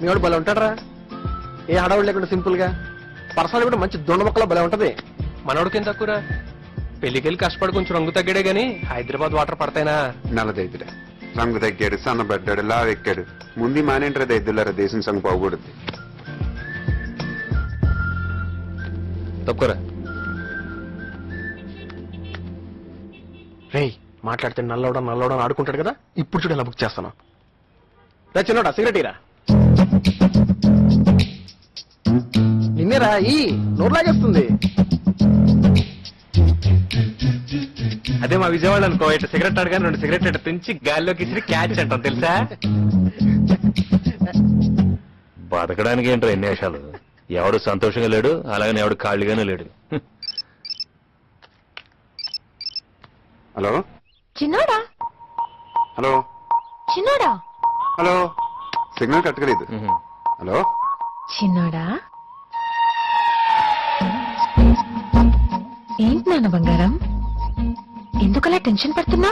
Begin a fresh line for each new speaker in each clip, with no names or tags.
మీ వాడు భలే ఉంటాడరా, ఏ హడావుడు లేకుండా సింపుల్ గా. పర్సనల్ కూడా మంచి దొండ మొక్కలో భలే ఉంటది.
మనోడికేం తక్కువరా, పెళ్లికెళ్ళి కష్టపడి కొంచెం రంగు తగ్గాడే గాని హైదరాబాద్ వాటర్ పడతాయినా.
నల్లదైతుడే రంగు తగ్గాడు, సన్నబడ్డాడు, లావెక్కాడు. ముందు మానేంటారా దైద్దులారా, దేశం సంగ పోకూడదు.
తక్కువరా.
రేయ్ మాట్లాడితే నల్లవడం ఆడుకుంటాడు కదా, ఇప్పుడు చూడు ఎలా బుక్ చేస్తాను. రా చిన్నోడా సిగరెట్ ఇరా. నిన్నేరా ఈ నోరు లాగేస్తుంది.
అదే మా విజయవాడ అనుకో, ఇట్లా సిగరెట్ అడగానే 2 సిగరెట్ ఇట్లా తుంచి గాల్లోకి ఇచ్చి క్యాచ్ అంటాం తెలుసా.
బతకడానికి ఏంటో ఎన్ని వేషాలు. ఎవడు సంతోషంగా లేడు, అలాగని ఎవడు ఖాళీగానే లేడు.
హలో
చిన్నోడా,
హలో
చిన్నోడా,
హలో, సిగ్నల్ కట్టగలేదు. హలో
చిన్నోడా. ఏంటి నాన్న బంగారం, ఎందుకలా టెన్షన్ పడుతున్నా?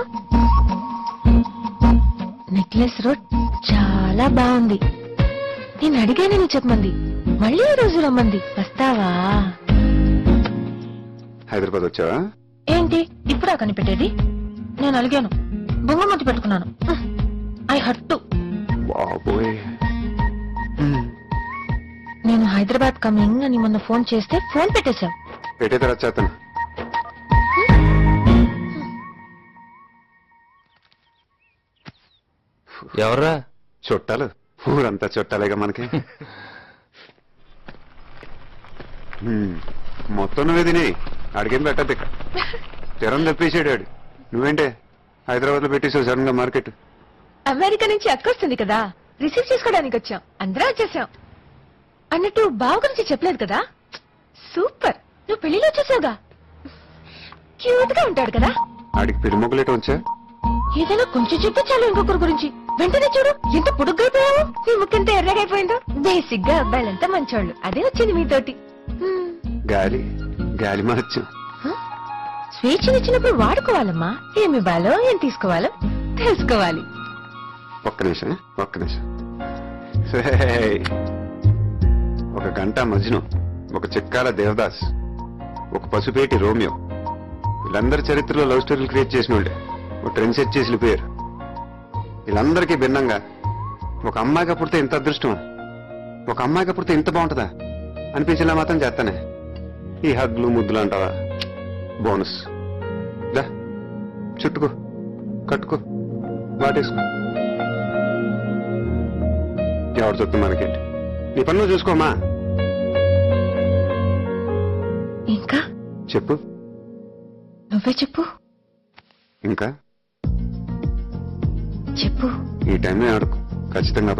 నెక్లెస్ రోడ్ చాలా బాగుంది. నేను అడిగానే నువ్వు చెప్పమంది, మళ్ళీ ఈ రోజు రమ్మంది. వస్తావా?
హైదరాబాద్ వచ్చావా?
ఏంటి ఇప్పుడా కనిపెట్టేది? నేను అలిగాను, బొంగమతి పెట్టుకున్నాను. ఐ హట్టు.
బాబోయ్,
నేను హైదరాబాద్ కమింగ్ అని మొన్న ఫోన్ చేస్తే ఫోన్ పెట్టేశావు.
పెట్టే తర్వాత చేస్తాను.
ఎవర్రా?
చుట్టాలు, ఊరంతా చుట్టాలేగా మనకి. మొత్తం నువ్వే తిని అడిగేం పెట్టద్దు. ఇక్కడ తీరం తప్పేసాడు ఆడు. నువ్వేంటే హైదరాబాద్ లో పెట్టేసావు సడన్ గా మార్కెట్.
అమెరికా నుంచి అక్క వస్తుంది కదా, రిసీవ్ చేసుకోవడానికి వచ్చాం. అందరూ వచ్చేసాం. అన్నట్టు బావ గురించి చెప్పలేదు కదా. సూపర్, నువ్వు పెళ్లిలో వచ్చేసావుగా. క్యూట్ గా ఉంటాడు కదా.
ఆడికి పెరుమొక్కలేట వచ్చా.
ఏదైనా కొంచెం చెప్పి చాలు ఇంకొకరి గురించి. వెంటనే చూడు ఎంత పొడుగ్గైపోయావు, నీ ముక్కెంత ఎర్రగైపోయిందో. బేసిక్ గా అబ్బాయిలంతా మంచోళ్ళు, అదే వచ్చింది మీతోటి.
గాలి గాలి మార్చు.
స్వేచ్ఛనిచ్చినప్పుడు వాడుకోవాలమ్మా. ఏమి ఇవ్వాలో ఏం తీసుకోవాలో తెలుసుకోవాలి.
ఒక్క నిమిషం. ఒక గంట మజ్ను, ఒక చిక్కాల దేవదాస్, ఒక పసుపేటి రోమియో, వీళ్ళందరి చరిత్రలో లవ్ స్టోరీలు క్రియేట్ చేసిన వాళ్ళే. ఒక ట్రెండ్ సెట్ చేసి వెళ్ళిపోయారు. వీళ్ళందరికీ భిన్నంగా ఒక అమ్మాయిగా పుడితే ఇంత అదృష్టం, ఒక అమ్మాయిగా పుడితే ఇంత బాగుంటుందా అనిపించేలా మాత్రం చేస్తానే. ఈ హగ్లు ముద్దులు అంటావా, బోనస్. దా చుట్టుకో, కట్టుకో, వాటేసుకో. ఎవరు చెప్తా మనకేంటి, నీ పనులు చూసుకోమా.
ఇంకా
చెప్పు.
నువ్వే చెప్పు.
ఇంకా
చెప్పు.
ఈ టైంలో ఆడుకో ఖచ్చితంగా.